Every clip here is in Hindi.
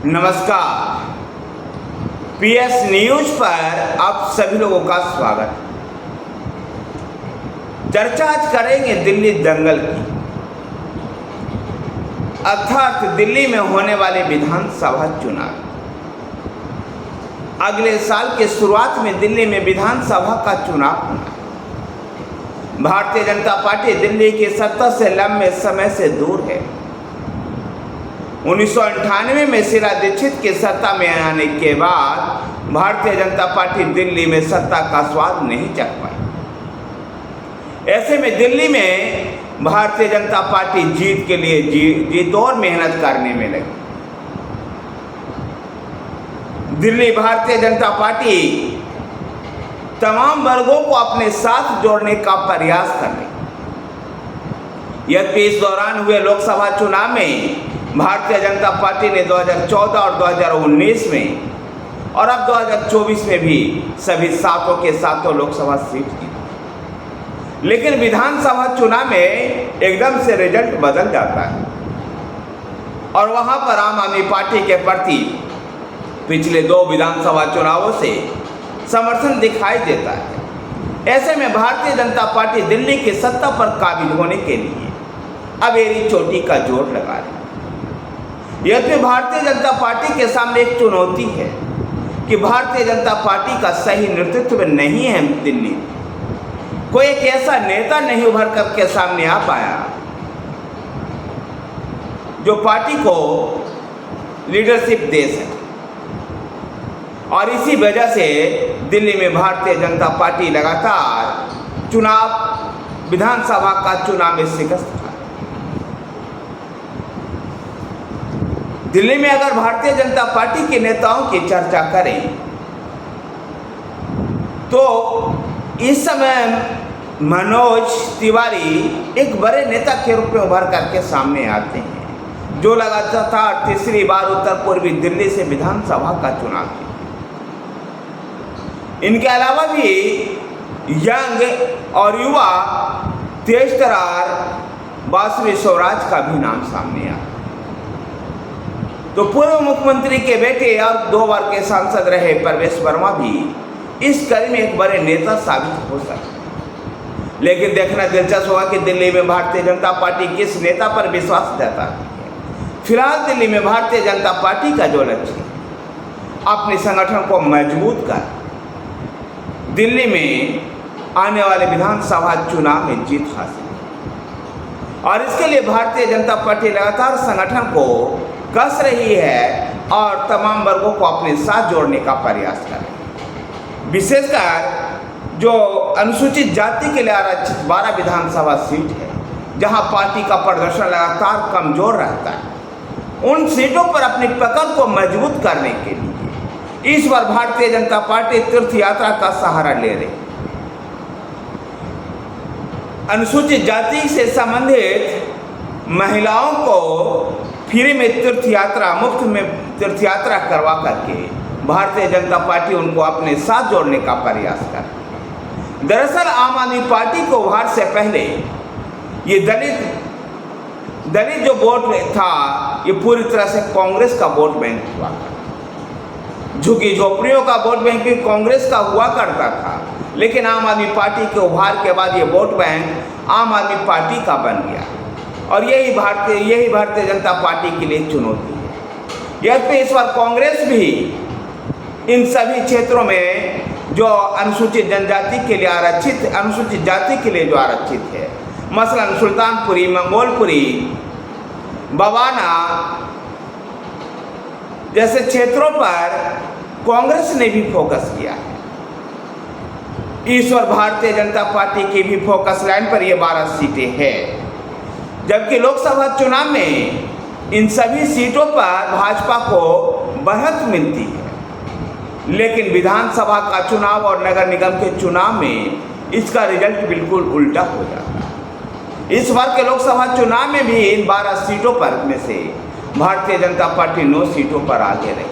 नमस्कार। पीएस न्यूज पर आप सभी लोगों का स्वागत। चर्चा आज करेंगे दिल्ली दंगल की, अर्थात दिल्ली में होने वाले विधानसभा चुनाव। अगले साल के शुरुआत में दिल्ली में विधानसभा का चुनाव होना है। भारतीय जनता पार्टी दिल्ली की सत्ता से लंबे समय से दूर है। 1998 में शीला दीक्षित की सत्ता में आने के बाद भारतीय जनता पार्टी दिल्ली में सत्ता का स्वाद नहीं चख पाई। ऐसे में दिल्ली में भारतीय जनता पार्टी जीत के लिए जीत और मेहनत करने में लगी। दिल्ली भारतीय जनता पार्टी तमाम वर्गों को अपने साथ जोड़ने का प्रयास कर रही। यद्यपि इस दौरान हुए लोकसभा चुनाव में भारतीय जनता पार्टी ने 2014 और 2019 में और अब 2024 में भी सभी सातों के सातों लोकसभा सीट जीती। लेकिन विधानसभा चुनाव में एकदम से रिजल्ट बदल जाता है और वहां पर आम आदमी पार्टी के प्रति पिछले 2 विधानसभा चुनावों से समर्थन दिखाई देता है। ऐसे में भारतीय जनता पार्टी दिल्ली की सत्ता पर काबिज होने के लिए अब एड़ी चोटी का जोर लगा रही है। यद्यपि भारतीय जनता पार्टी के सामने एक चुनौती है कि भारतीय जनता पार्टी का सही नेतृत्व नहीं है। दिल्ली में कोई एक ऐसा नेता नहीं उभर कर के सामने आ पाया जो पार्टी को लीडरशिप दे सके, और इसी वजह से दिल्ली में भारतीय जनता पार्टी लगातार विधानसभा का चुनाव में शिकस्त। दिल्ली में अगर भारतीय जनता पार्टी के नेताओं की चर्चा करें तो इस समय मनोज तिवारी एक बड़े नेता के रूप में उभर करके सामने आते हैं, जो लगातार तीसरी बार उत्तर पूर्वी दिल्ली से विधानसभा का चुनाव किया। इनके अलावा भी यंग और युवा तेज तर्रार बासवी स्वराज का भी नाम सामने आया। तो पूर्व मुख्यमंत्री के बेटे और 2 बार के सांसद रहे प्रवेश वर्मा भी इस कड़ी में एक बड़े नेता साबित हो सकते। लेकिन देखना दिलचस्प होगा कि दिल्ली में भारतीय जनता पार्टी किस नेता पर विश्वास जताती है। फिलहाल दिल्ली में भारतीय जनता पार्टी का जो लक्ष्य है, अपने संगठन को मजबूत कर दिल्ली में आने वाले विधानसभा चुनाव में जीत हासिल, और इसके लिए भारतीय जनता पार्टी लगातार संगठन को कस रही है और तमाम वर्गों को अपने साथ जोड़ने का प्रयास कर रही है। विशेषकर जो अनुसूचित जाति के लिए आरक्षित 12 विधानसभा सीट है, जहां पार्टी का प्रदर्शन लगातार कमजोर रहता है, उन सीटों पर अपनी पकड़ को मजबूत करने के लिए इस बार भारतीय जनता पार्टी तीर्थ यात्रा का सहारा ले रही। अनुसूचित जाति से संबंधित महिलाओं को फ्री में तीर्थ यात्रा, मुफ्त में तीर्थ यात्रा करवा करके भारतीय जनता पार्टी उनको अपने साथ जोड़ने का प्रयास कर। दरअसल आम आदमी पार्टी को उभार से पहले ये दलित जो वोट था, ये पूरी तरह से कांग्रेस का वोट बैंक हुआ। झुग्गी झोपड़ियों का वोट बैंक भी कांग्रेस का हुआ करता था, लेकिन आम आदमी पार्टी के उभार के बाद ये वोट बैंक आम आदमी पार्टी का बन गया, और यही भारतीय जनता पार्टी के लिए चुनौती है। यद्यपि इस बार कांग्रेस भी इन सभी क्षेत्रों में जो अनुसूचित जनजाति के लिए आरक्षित, अनुसूचित जाति के लिए जो आरक्षित है, मसलन सुल्तानपुरी, मंगोलपुरी, बवाना जैसे क्षेत्रों पर कांग्रेस ने भी फोकस किया है। इस बार भारतीय जनता पार्टी की भी फोकस लाइन पर ये 12 सीटें हैं, जबकि लोकसभा चुनाव में इन सभी सीटों पर भाजपा को बढ़त मिलती है। लेकिन विधानसभा का चुनाव और नगर निगम के चुनाव में इसका रिजल्ट बिल्कुल उल्टा हो जाता है। इस बार के लोकसभा चुनाव में भी इन 12 सीटों पर में से भारतीय जनता पार्टी 9 सीटों पर आगे रही।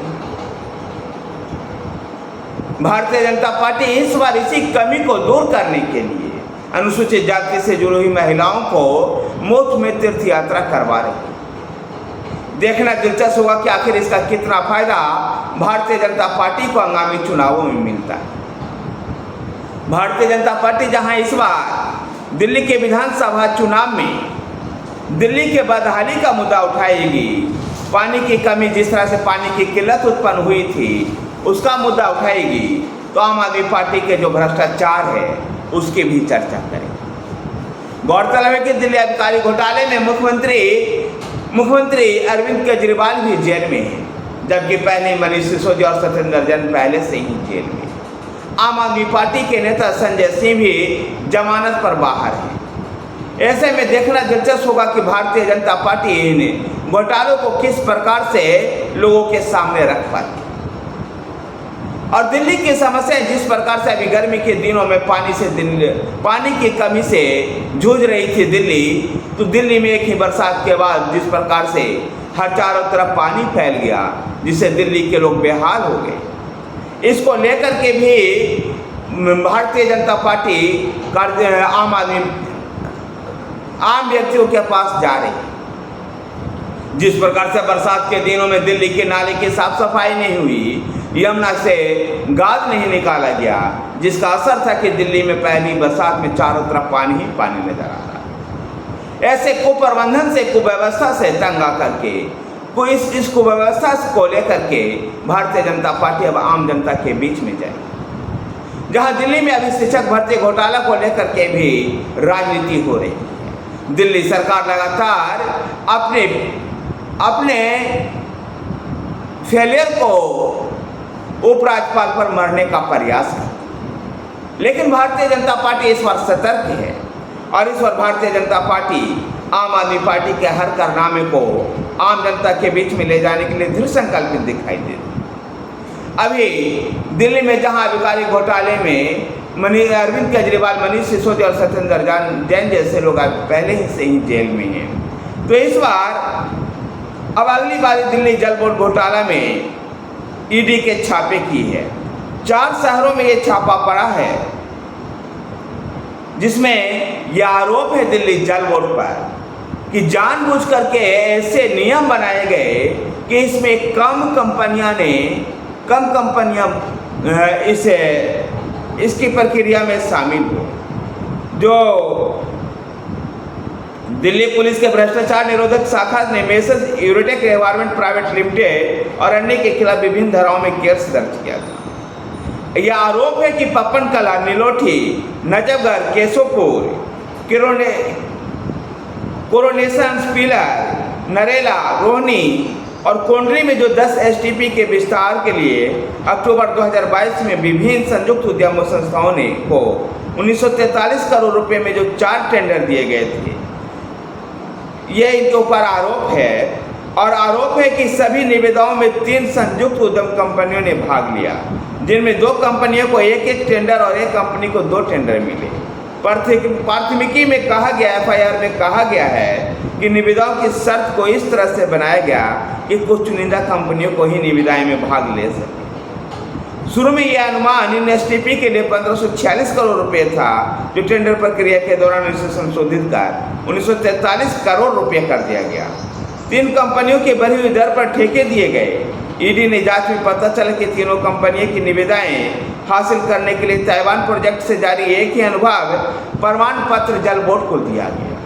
भारतीय जनता पार्टी इस बार इसी कमी को दूर करने के लिए अनुसूचित जाति से जुड़ी हुई महिलाओं को मुफ्त में तीर्थ यात्रा करवा रही है। देखना दिलचस्प होगा कि आखिर इसका कितना फायदा भारतीय जनता पार्टी को आगामी चुनावों में मिलता है। भारतीय जनता पार्टी जहां इस बार दिल्ली के विधानसभा चुनाव में दिल्ली के बदहाली का मुद्दा उठाएगी, पानी की कमी, जिस तरह से पानी की किल्लत उत्पन्न हुई थी उसका मुद्दा उठाएगी, तो आम आदमी पार्टी के जो भ्रष्टाचार है उसकी भी चर्चा करेगी। गौरतलब है कि दिल्ली आबकारी घोटाले में मुख्यमंत्री अरविंद केजरीवाल भी जेल में हैं, जबकि पहले मनीष सिसोदिया और सत्येंद्र जैन पहले से ही जेल में। आम आदमी पार्टी के नेता संजय सिंह भी जमानत पर बाहर हैं। ऐसे में देखना दिलचस्प होगा कि भारतीय जनता पार्टी इन घोटालों को किस प्रकार से लोगों के सामने रख पाती। और दिल्ली की समस्या जिस प्रकार से अभी गर्मी के दिनों में पानी की कमी से जूझ रही थी दिल्ली, तो दिल्ली में एक ही बरसात के बाद जिस प्रकार से हर चारों तरफ पानी फैल गया, जिससे दिल्ली के लोग बेहाल हो गए। इसको लेकर के भी भारतीय जनता पार्टी आम व्यक्तियों के पास जा रही है। जिस प्रकार से बरसात के दिनों में दिल्ली के नाले की साफ सफाई नहीं हुई, यमुना से गाद नहीं निकाला गया, जिसका असर था कि दिल्ली में पहली बरसात में चारों तरफ पानी ही पानी नजर आ रहा। ऐसे कुप्रबंधन से, कुव्यवस्था से तंग आकर के कोई इस कुव्यवस्था को लेकर के भारतीय जनता पार्टी अब आम जनता के बीच में जाएगी। जहां दिल्ली में अभी शिक्षक भर्ती घोटाला को लेकर के भी राजनीति हो रही है। दिल्ली सरकार लगातार अपने फेलियर को उपराज्यपाल पर मरने का प्रयास है, लेकिन भारतीय जनता पार्टी इस बार सतर्क है और इस बार भारतीय जनता पार्टी आम आदमी पार्टी के हर कारनामे को आम जनता के बीच में ले जाने के लिए दृढ़ संकल्पित दिखाई दे रही। अभी दिल्ली में जहां आबकारी घोटाले में अरविंद केजरीवाल, मनीष सिसोदिया और सत्येंद्र जैन जैसे लोग पहले ही से ही जेल में हैं, तो इस बार अब अगली बार दिल्ली जल बोर्ड घोटाला में ईडी के छापे की है। 4 शहरों में ये छापा पड़ा है, जिसमें यह आरोप है दिल्ली जल बोर्ड पर कि जानबूझ करके ऐसे नियम बनाए गए कि इसमें कम कंपनियां इसकी प्रक्रिया में शामिल हो। जो दिल्ली पुलिस के भ्रष्टाचार निरोधक शाखा ने messrs Eurotech environment private limited और अन्य के खिलाफ विभिन्न धाराओं में केस दर्ज किया था। यह आरोप है कि पप्पन कला, नीलोठी, नजफगढ़, केशोपुर, कोरोनेशन, पिलर, नरेला, रोहनी और कोंडरी में जो 10 एसटीपी के विस्तार के लिए अक्टूबर 2022 में विभिन्न संयुक्त उद्यमों संस्थाओं ने को 1943 करोड़ रुपए में जो 4 टेंडर दिए गए थे, ये इनके ऊपर आरोप है। और आरोप है कि सभी निविदाओं में 3 संयुक्त उद्यम कंपनियों ने भाग लिया, जिनमें 2 कंपनियों को 1-1 टेंडर और 1 कंपनी को 2 टेंडर मिले। प्राथमिकी में कहा गया, एफआईआर में कहा गया है कि निविदाओं की शर्त को इस तरह से बनाया गया कि कुछ चुनिंदा कंपनियों को ही निविदाएं में भाग ले सके। शुरू में यह अनुमान इन एसटीपी के लिए 1546 करोड़ रुपए था, जो टेंडर प्रक्रिया के दौरान इसे संशोधित कर 1943 करोड़ रुपए कर दिया गया। 3 कंपनियों की बढ़ी हुई दर पर ठेके दिए गए। ईडी ने जांच में पता चला कि तीनों कंपनियों की निविदाएं हासिल करने के लिए ताइवान प्रोजेक्ट से जारी एक ही अनुभव प्रमाण पत्र जल बोर्ड को दिया गया।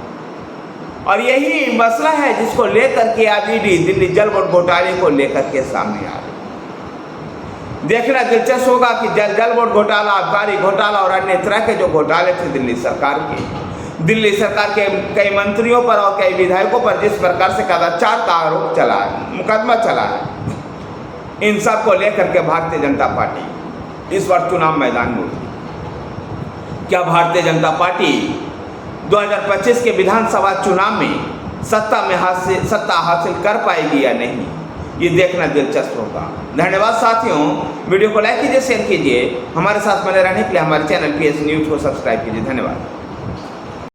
और यही मसला है जिसको लेकर के आज ईडी दिल्ली जल बोर्ड घोटाले को लेकर के सामने आ रही। देखना दिलचस्प होगा कि जल बोर्ड घोटाला, आबकारी घोटाला और अन्य तरह के जो घोटाले थे दिल्ली सरकार के कई मंत्रियों पर और कई विधायकों पर जिस प्रकार से कदाचार का आरोप चला है, मुकदमा चला है, इन सब को लेकर के भारतीय जनता पार्टी इस बार चुनाव मैदान में उतरी। क्या भारतीय जनता पार्टी 2025 के विधानसभा चुनाव में सत्ता हासिल कर पाएगी या नहीं, ये देखना दिलचस्प होगा। धन्यवाद साथियों, वीडियो को लाइक कीजिए, शेयर कीजिए, हमारे साथ बने रहने के लिए हमारे चैनल PS न्यूज़ को सब्सक्राइब कीजिए। धन्यवाद।